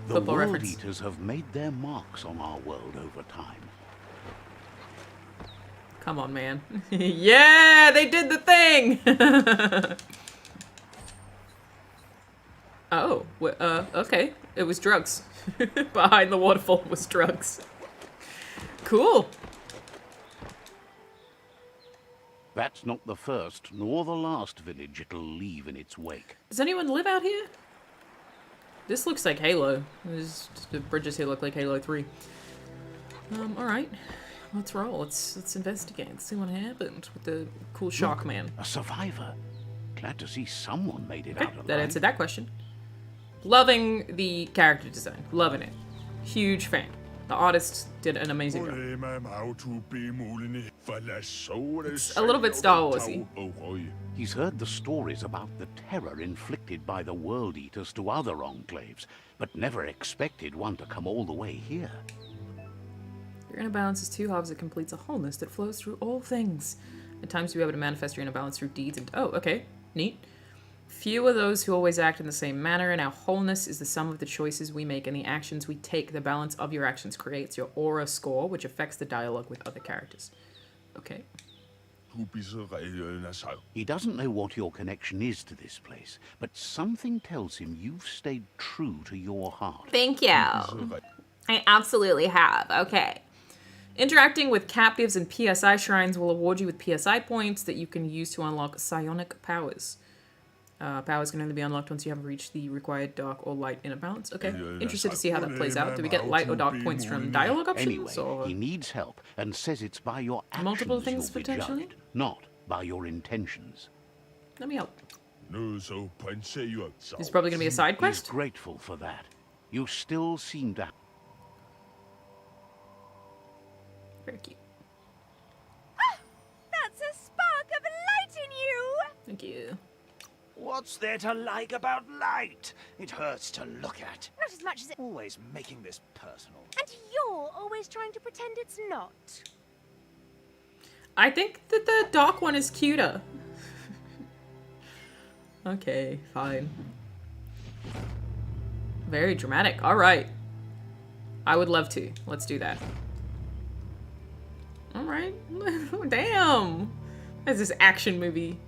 The Football world reference. eaters have made their marks on our world over time. Come on, man. Yeah, they did the thing! Oh, okay. It was drugs. Behind the waterfall was drugs. Cool. That's not the first nor the last village it'll leave in its wake. Does anyone live out here? This looks like Halo. The bridges here look like Halo 3. Alright. Let's roll. Let's investigate. Let's see what happened with the cool shark man. A survivor. Glad to see someone made it Okay, out alive. that answered that question. Loving the character design. Loving it. Huge fan. The artists did an amazing job. It's a little bit Star Wars-y. He's heard the stories about the terror inflicted by the world eaters to other enclaves, but never expected one to come all the way here. Your inner balance is two halves that completes a wholeness that flows through all things. At times, you'll be able to manifest your inner balance through deeds and... Oh, okay. Neat. Few are those who always act in the same manner, and our wholeness is the sum of the choices we make and the actions we take. The balance of your actions creates your aura score, which affects the dialogue with other characters. Okay. He doesn't know what your connection is to this place, but something tells him you've stayed true to your heart. Thank you. I absolutely have. Okay. Interacting with captives and PSI shrines will award you with PSI points that you can use to unlock psionic powers. Powers can only be unlocked once you have reached the required dark or light inner balance. Okay, interested to see how that plays out. Do we get light or dark points from dialogue options? Anyway, or he needs help and says it's by your actions multiple things you'll be potentially? judged, not by your intentions. Let me help. This is probably going to be a side He's quest? grateful for that. You still seem to... Very cute. That's a spark of light in you! Thank you. What's there to like about light? It hurts to look at. Not as much as it... Always making this personal. And you're always trying to pretend it's not. I think that the dark one is cuter. Okay, fine. Very dramatic. All right. I would love to. Let's do that. All right. Damn. There's this action movie.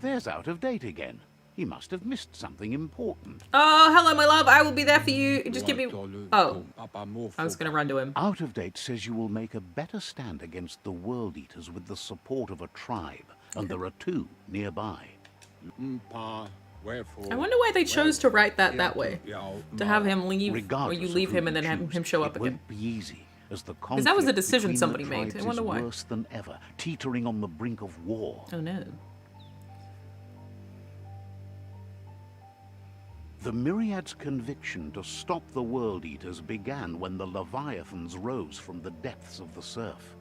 There's Out of Date again. He must have missed something important. Oh, hello, my love. I will be there for you. Just give me... Oh. I was going to run to him. Out of Date says you will make a better stand against the World Eaters with the support of a tribe, and there are 2 nearby. I wonder why they chose to write that way. To have him leave, Regardless or you leave of who him and then have him show up it again. won't be easy, as the Because that was a conflict decision between somebody the made. I tribes wonder is why. worse than ever, teetering on the brink of war. Oh, no. The Myriad's conviction to stop the World Eaters began when the Leviathans rose from the depths of the surf.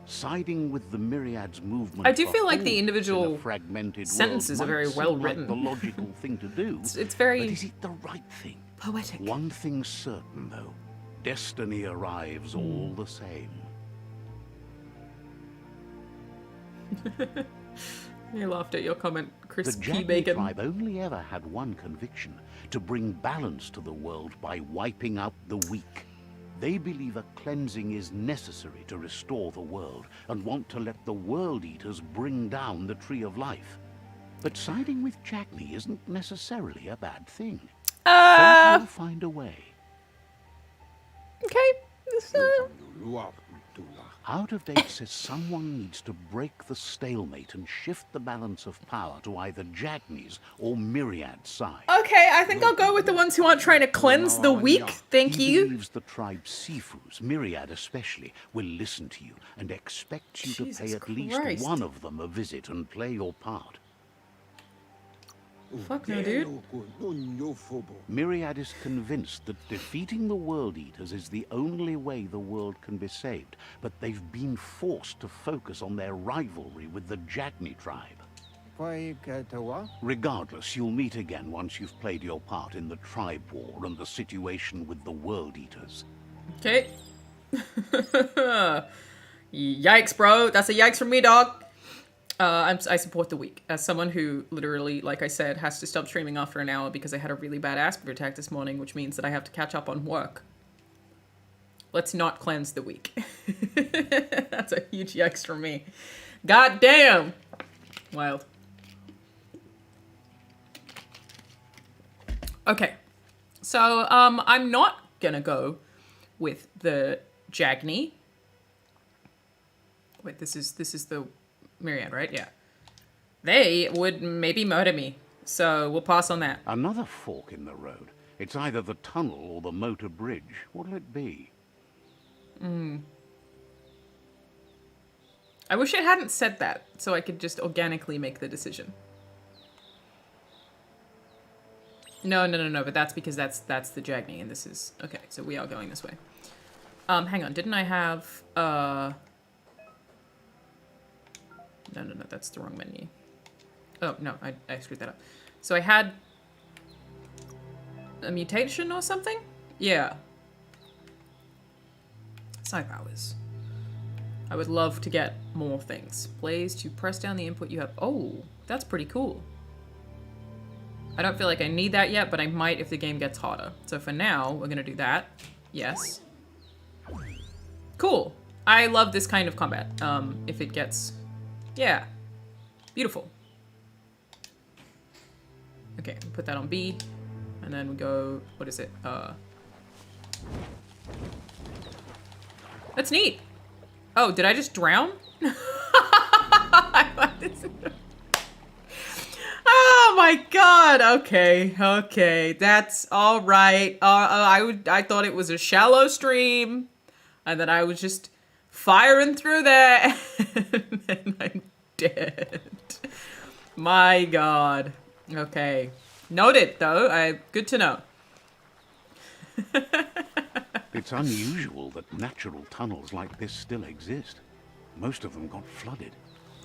Siding with the Myriad's movement, I do feel like the in a individual fragmented sentences world are very might well seem like written. the logical thing to do. It's very... But is it the right thing? poetic. One thing's certain, though. Destiny arrives all the same. I laughed at your comment, Chris The P. Jagni Bacon. tribe only ever had one conviction, to bring balance to the world by wiping out the weak. They believe a cleansing is necessary to restore the world, and want to let the World Eaters bring down the Tree of Life. But siding with Jagni isn't necessarily a bad thing. Fate will find a way. Okay. Out of Date says someone needs to break the stalemate and shift the balance of power to either Jagni's or Myriad's side. Okay, I think I'll go with the ones who aren't trying to cleanse the weak. Thank He you. believes the tribe Sifus, Myriad especially, will listen to you and expects you to pay Jesus at least Christ. one of them a visit and play your part. Fuck no, dude. Myriad is convinced that defeating the World Eaters is the only way the world can be saved, but they've been forced to focus on their rivalry with the Jagni tribe. Regardless, you'll meet again once you've played your part in the tribe war and the situation with the World Eaters. Okay. Yikes, bro. That's a yikes from me, dog. I support the weak. As someone who literally, like I said, has to stop streaming after an hour because I had a really bad asthma attack this morning, which means that I have to catch up on work. Let's not cleanse the weak. That's a huge yikes from me. God damn. Wild. Okay. So, I'm not gonna go with the Jagni. Wait, this is the Myriad, right? Yeah. They would maybe murder me. So we'll pass on that. Another fork in the road. It's either the tunnel or the motor bridge. What'll it be? I wish it hadn't said that, so I could just organically make the decision. No, but that's because that's the Jagni, and this is... Okay, so we are going this way. Hang on, didn't I have... No, that's the wrong menu. Oh, no, I screwed that up. So I had a mutation or something? Yeah. Psi powers. I would love to get more things. Blaze to press down the input you have. Oh, that's pretty cool. I don't feel like I need that yet, but I might if the game gets harder. So for now, we're gonna do that. Yes. Cool. I love this kind of combat. If it gets... Yeah. Beautiful. Okay, put that on B. And then we go... What is it? That's neat. Oh, did I just drown? Oh my god. Okay, okay. That's all right. I thought it was a shallow stream, and that I was just firing through there, and I'm dead. My god. Okay. Noted, though. Good to know. It's unusual that natural tunnels like this still exist. Most of them got flooded.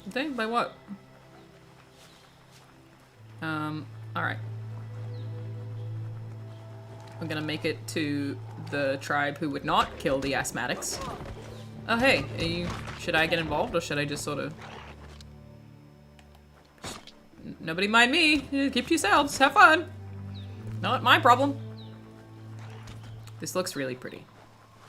Okay, by what? Alright. I'm gonna make it to the tribe who would not kill the asthmatics. Oh, hey, should I get involved, or should I just sort of... Nobody mind me. Keep to yourselves. Have fun. Not my problem. This looks really pretty.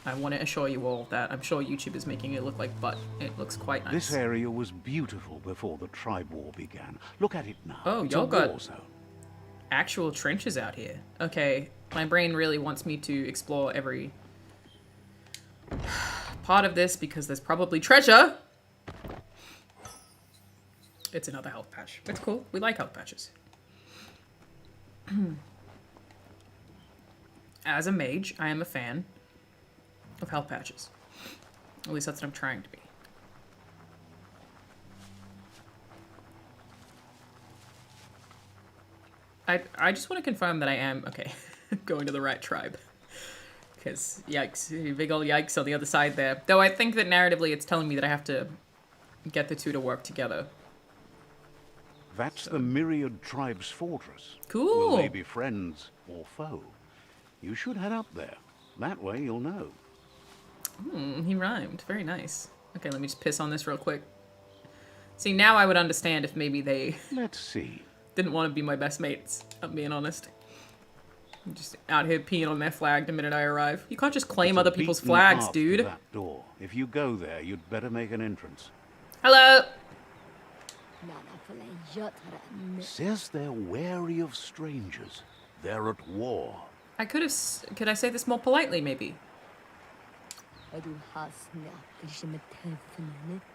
I want to assure you all that I'm sure YouTube is making it look like butt. It looks quite nice. This area was beautiful before the tribe war began. Look at it now. Oh, It's y'all a got war zone. actual trenches out here. Okay, my brain really wants me to explore every part of this because there's probably treasure. It's another health patch. It's cool. We like health patches. As a mage, I am a fan of health patches. At least that's what I'm trying to be. I just want to confirm that I am, okay, going to the right tribe. Because, yikes, big ol' yikes on the other side there. Though I think that narratively it's telling me that I have to get the two to work together. That's the Myriad Tribe's fortress. Cool. Will they be friends or foe? You should head up there. That way you'll know. He rhymed. Very nice. Okay, let me just piss on this real quick. See, now I would understand if maybe they Let's see. didn't want to be my best mates, I'm being honest. I'm just out here peeing on their flag the minute I arrive. You can't just claim There's a other people's beaten flags, path to dude. that door. If you go there, you'd better make an entrance. Hello! Says they're wary of strangers. They're at war. Could I say this more politely, maybe?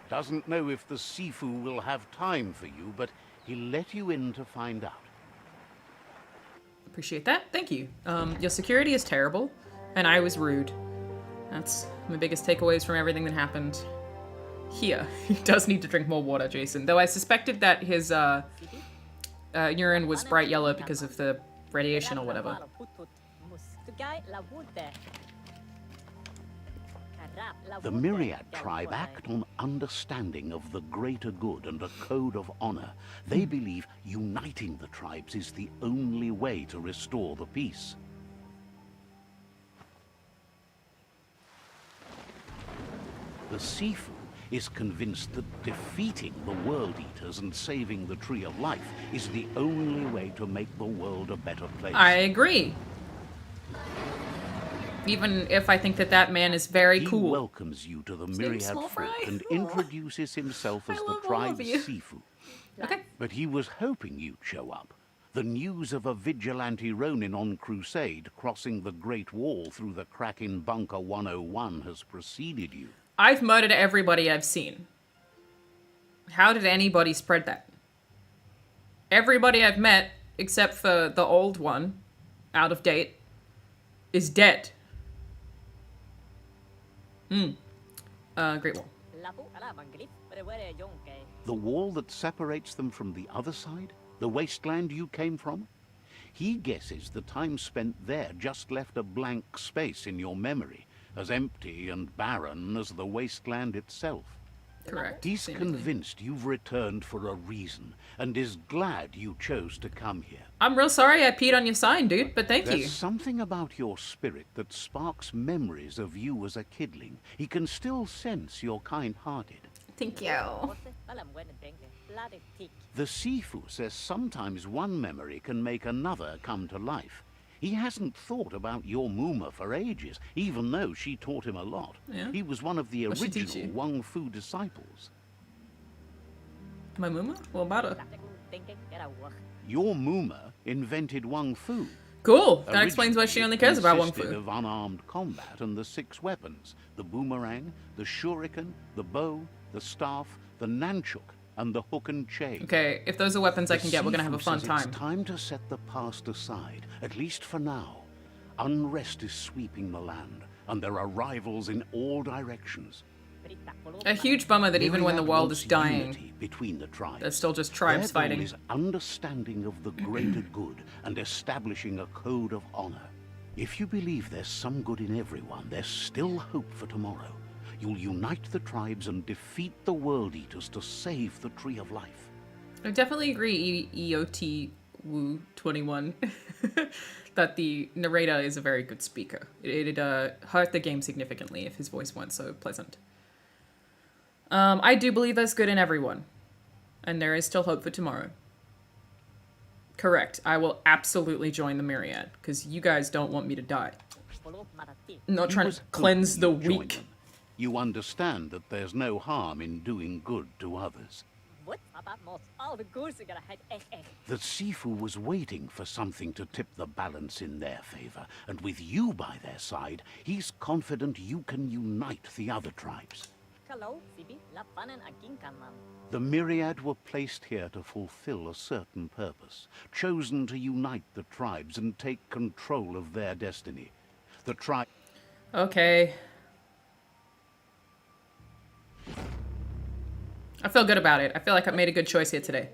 Doesn't know if the Sifu will have time for you, but he'll let you in to find out. Appreciate that. Thank you. Your security is terrible, and I was rude. That's my biggest takeaways from everything that happened here. He does need to drink more water, Jason. Though I suspected that his urine was bright yellow because of the radiation or whatever. The Myriad tribe act on understanding of the greater good and a code of honor. They believe uniting the tribes is the only way to restore the peace. The Sifu is convinced that defeating the World Eaters and saving the Tree of Life is the only way to make the world a better place. I agree. Even if I think that that man is very cool. He welcomes you to the Myriad Small Fort Fry? and introduces himself as the love all of tribe's you. Sifu. Okay. But he was hoping you'd show up. The news of a vigilante Ronin on crusade crossing the Great Wall through the crack in Bunker 101 has preceded you. I've murdered everybody I've seen. How did anybody spread that? Everybody I've met, except for the old one, out of date, is dead. Great Wall. The wall that separates them from the other side? The wasteland you came from? He guesses the time spent there just left a blank space in your memory, as empty and barren as the wasteland itself. Correct. He's Seemingly. convinced you've returned for a reason, and is glad you chose to come here. I'm real sorry I peed on your sign, dude, but thank you. There's something about your spirit that sparks memories of you as a kidling. He can still sense you're kind-hearted. Thank you. The Sifu says sometimes one memory can make another come to life. He hasn't thought about your Muma for ages, even though she taught him a lot. Yeah? He was one of the What'd she teach original you? Wang Fu disciples. My Muma? What about her? Your Muma invented Wang Fu. Cool. That explains why she Originally, only it cares about Wang consisted Fu. of unarmed combat and the 6 weapons: the boomerang, the shuriken, the bow, the staff, the nunchuk, and the hook and chain. Okay, if those are weapons I can get, we're gonna have a Sifu fun says time. It's time to set the past aside, at least for now. Unrest is sweeping the land, and there are rivals in all directions. A huge bummer that even when the Myriad world wants is dying, unity between the tribes. there's still just tribes Their goal fighting. is understanding of the greater good and establishing a code of honor. If you believe there's some good in everyone, there's still hope for tomorrow. You'll unite the tribes and defeat the World Eaters to save the Tree of Life. I definitely agree, EOT Woo 21, that the narrator is a very good speaker. It'd hurt the game significantly if his voice weren't so pleasant. I do believe there's good in everyone, and there is still hope for tomorrow. Correct. I will absolutely join the Myriad, because you guys don't want me to die. I'm not You trying was to cleanse the hoping you'd join weak. them. You understand that there's no harm in doing good to others. The Sifu was waiting for something to tip the balance in their favor, and with you by their side, he's confident you can unite the other tribes. The Myriad were placed here to fulfill a certain purpose, chosen to unite the tribes and take control of their destiny. The tribe... Okay. I feel good about it. I feel like I've made a good choice here today.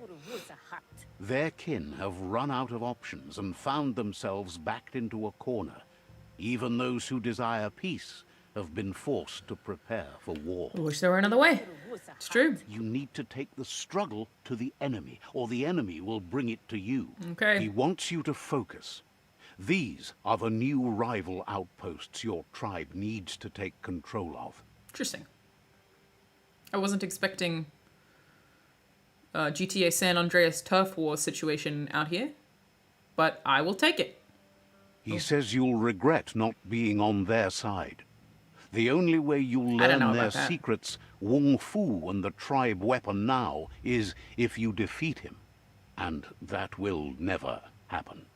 Their kin have run out of options and found themselves backed into a corner. Even those who desire peace have been forced to prepare for war. I wish there were another way. It's true. You need to take the struggle to the enemy, or the enemy will bring it to you. Okay. He wants you to focus. These are the new rival outposts your tribe needs to take control of. Interesting. I wasn't expecting GTA San Andreas Turf War situation out here, but I will take it. He says you'll regret not being on their side. The only way you'll I don't know learn their about that. secrets, Wung Fu and the tribe weapon now, is if you defeat him. And that will never happen.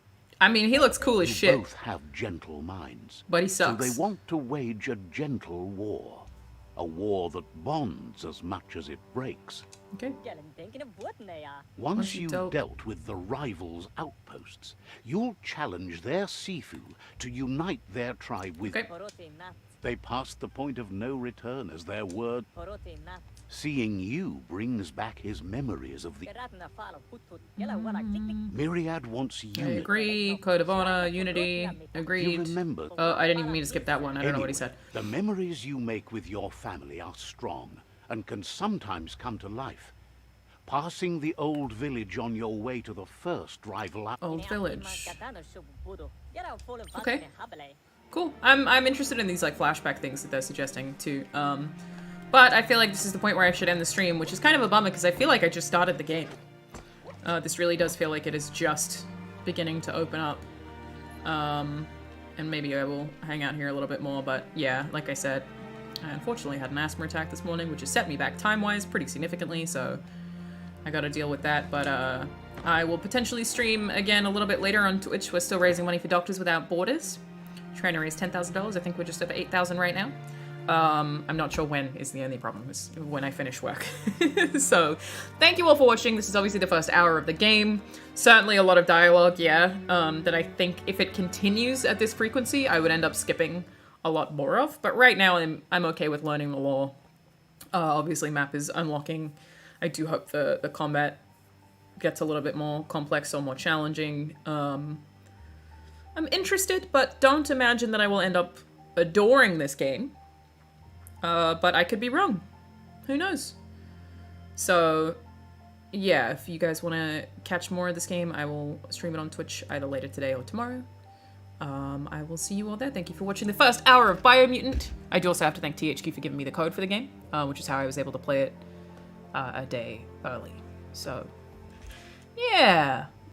I mean, he looks cool as You shit, both have gentle minds. but he So sucks. they want to wage a gentle war. A war that bonds as much as it breaks. Okay. Once you you've dealt- dealt with the rivals' outposts, you'll challenge their Sifu to unite their tribe with... Okay. They passed the point of no return as their word. Seeing you brings back his memories of the... Myriad wants I unity. agree. Code of honor, unity. You Agreed. remember... I didn't even mean to skip that one. I don't know what he Anyway, said. the memories you make with your family are strong and can sometimes come to life. Passing the old village on your way to the first rival out... Old village. Okay. Cool. I'm interested in these like flashback things that they're suggesting too. But I feel like this is the point where I should end the stream, which is kind of a bummer because I feel like I just started the game. This really does feel like it is just beginning to open up. And maybe I will hang out here a little bit more, but yeah, like I said, I unfortunately had an asthma attack this morning, which has set me back time-wise pretty significantly, so I gotta deal with that, but I will potentially stream again a little bit later on Twitch. We're still raising money for Doctors Without Borders. Trying to raise $10,000. I think we're just over 8,000 right now. I'm not sure when is the only problem, is when I finish work. So, thank you all for watching. This is obviously the first hour of the game. Certainly a lot of dialogue, yeah, that I think if it continues at this frequency, I would end up skipping a lot more of. But right now, I'm okay with learning the lore. Obviously, map is unlocking. I do hope the combat gets a little bit more complex or more challenging. I'm interested, but don't imagine that I will end up adoring this game. But I could be wrong. Who knows? So, yeah, if you guys want to catch more of this game, I will stream it on Twitch either later today or tomorrow. I will see you all there. Thank you for watching the first hour of Biomutant. I do also have to thank THQ for giving me the code for the game, which is how I was able to play it a day early. So, yeah.